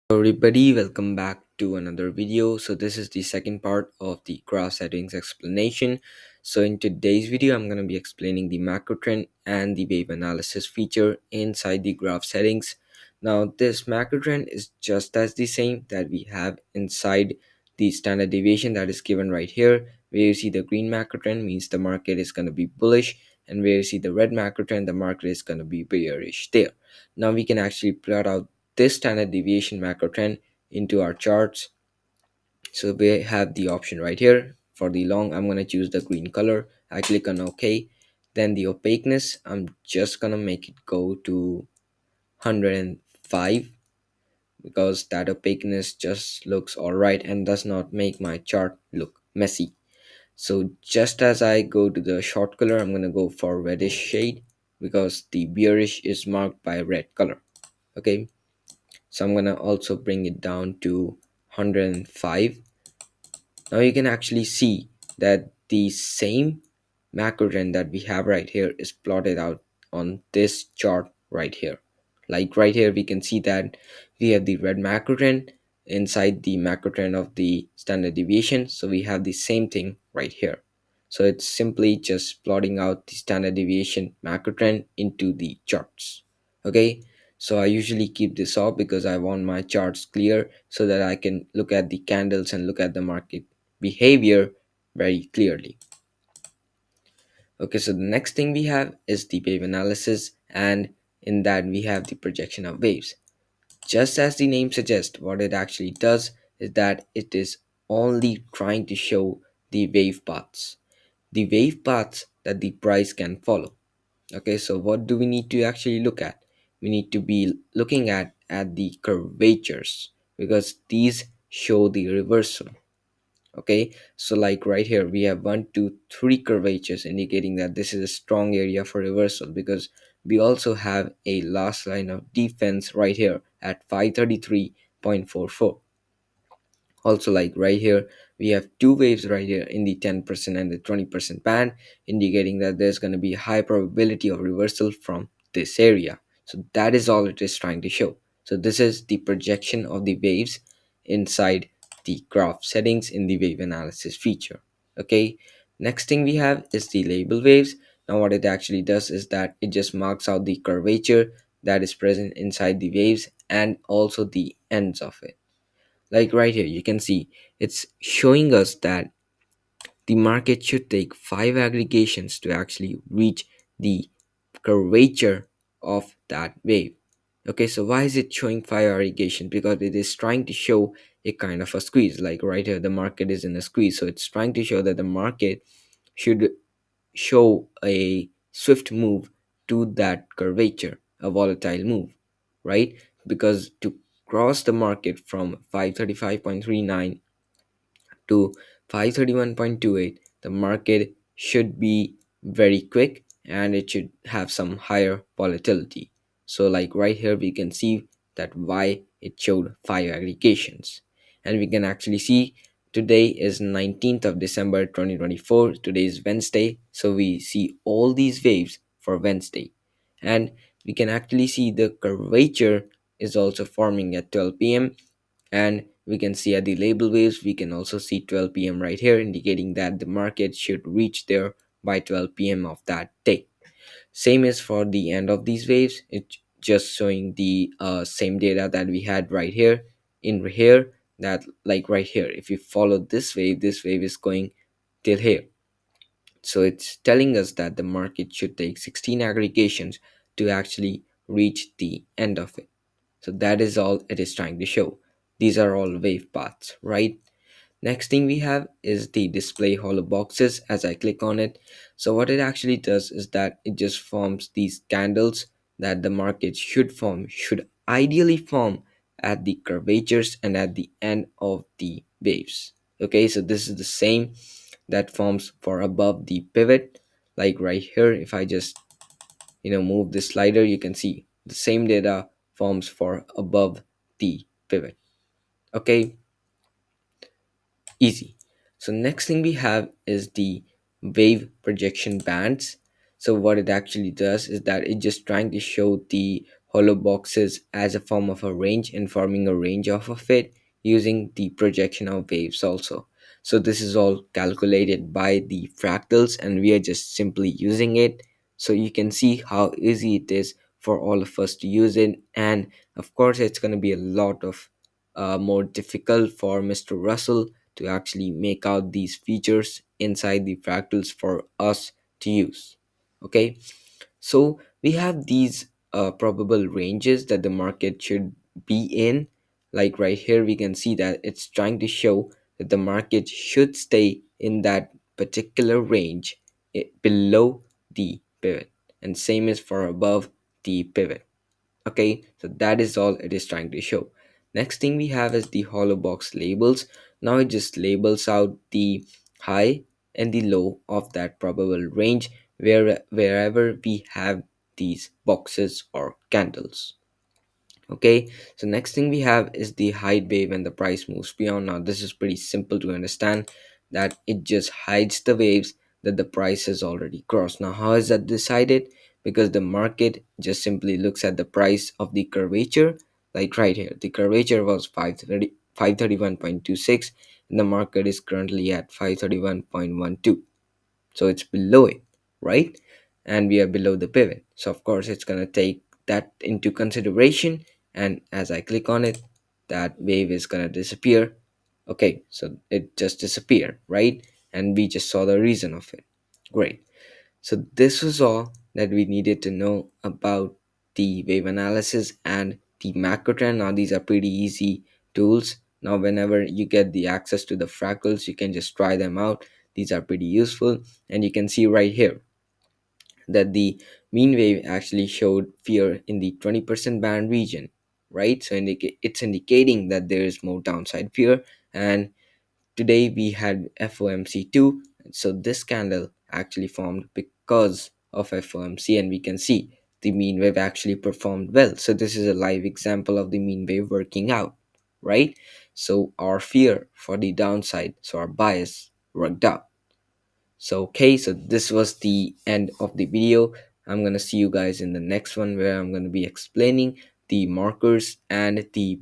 Hello everybody, welcome back to another video. So this is the second part of the graph settings explanation. So in today's video I'm going to be explaining the macro trend and the wave analysis feature inside the graph settings. Now this macro trend is just as the same that we have inside the standard deviation that is given right here. Where you see the green macro trend means the market is going to be bullish, and where you see the red macro trend the market is going to be bearish there. Now we can actually plot out this standard deviation macro trend into our charts. So we have the option right here. For the long, I'm going to choose the green color. I click on OK. Then the opaqueness, I'm just going to make it go to 105, because that opaqueness just looks alright and does not make my chart look messy. So just as I go to the short color, I'm going to go for reddish shade because the bearish is marked by red color. Okay, so I'm gonna also bring it down to 105. Now you can actually see that the same macro trend that we have right here is plotted out on this chart right here. Like right here we can see that we have the red macro trend inside the macro trend of the standard deviation, so we have the same thing right here. So it's simply just plotting out the standard deviation macro trend into the charts. Okay, so I usually keep this off because I want my charts clear so that I can look at the candles and look at the market behavior very clearly. Okay, so the next thing we have is the wave analysis, and in that we have the projection of waves. Just as the name suggests, what it actually does is that it is only trying to show the wave paths that the price can follow. Okay, so what do we need to actually look at? We need to be looking at the curvatures, because these show the reversal. Okay, so like right here we have 1 2 3 curvatures indicating that this is a strong area for reversal, because we also have a last line of defense right here at 533.44. Also, like right here we have two waves right here in the 10% and the 20% band, indicating that there's going to be high probability of reversal from this area. So that is all it is trying to show. So this is the projection of the waves inside the graph settings in the wave analysis feature. Okay, next thing we have is the label waves. Now what it actually does is that it just marks out the curvature that is present inside the waves and also the ends of it. Like right here you can see it's showing us that the market should take 5 aggregations to actually reach the curvature of that wave. Okay, so why is it showing 5 aggregations? Because it is trying to show a kind of a squeeze. Like right here the market is in a squeeze, so it's trying to show that the market should show a swift move to that curvature, a volatile move, right? Because to cross the market from 535.39 to 531.28, the market should be very quick and it should have some higher volatility. So like right here we can see that why it showed 5 aggregations, and we can actually see today is 19th of December 2024. Today is Wednesday, so we see all these waves for Wednesday, and we can actually see the curvature is also forming at 12 p.m. And we can see at the label waves we can also see 12 p.m. right here, indicating that the market should reach there by 12 p.m. of that day. Same is for the end of these waves. It's just showing the same data that we had right here in here, that like right here if you follow this wave is going till here. So it's telling us that the market should take 16 aggregations to actually reach the end of it. So that is all it is trying to show. These are all wave paths, right? Next thing we have is the display hollow boxes. As I click on it, so what it actually does is that it just forms these candles that the market should ideally form at the curvatures and at the end of the waves. Okay, so this is the same that forms for above the pivot. Like right here if I just move this slider, you can see the same data forms for above the pivot. Okay, easy. So next thing we have is the wave projection bands. So what it actually does is that it's just trying to show the hollow boxes as a form of a range and forming a range off of it using the projection of waves also. So this is all calculated by the fractals and we are just simply using it. So you can see how easy it is for all of us to use it. And of course it's going to be a lot of more difficult for Mr. Russell to actually make out these features inside the fractals for us to use. Okay, so we have these probable ranges that the market should be in. Like right here, we can see that it's trying to show that the market should stay in that particular range below the pivot, and same is for above the pivot. Okay, so that is all it is trying to show. Next thing we have is the hollow box labels. Now it just labels out the high and the low of that probable range wherever we have these boxes or candles. Okay, so next thing we have is the hide wave and the price moves beyond. Now this is pretty simple to understand, that it just hides the waves that the price has already crossed. Now how is that decided? Because the market just simply looks at the price of the curvature. Like right here, the curvature was 531.26 and the market is currently at 531.12, so it's below it, right? And we are below the pivot, so of course it's going to take that into consideration. And as I click on it, that wave is going to disappear. Okay, so it just disappeared, right? And we just saw the reason of it. Great. So this was all that we needed to know about the wave analysis and the macro trend. Now these are pretty easy tools. Now whenever you get the access to the fractals, you can just try them out. These are pretty useful. And you can see right here that the mean wave actually showed fear in the 20% band region, right? So it's indicating that there is more downside fear. And today we had FOMC2, so this candle actually formed because of FOMC, and we can see the mean wave actually performed well. So this is a live example of the mean wave working out, right? So our fear for the downside, so our bias worked out. So okay, so this was the end of the video. I'm gonna see you guys in the next one where I'm gonna be explaining the markers and the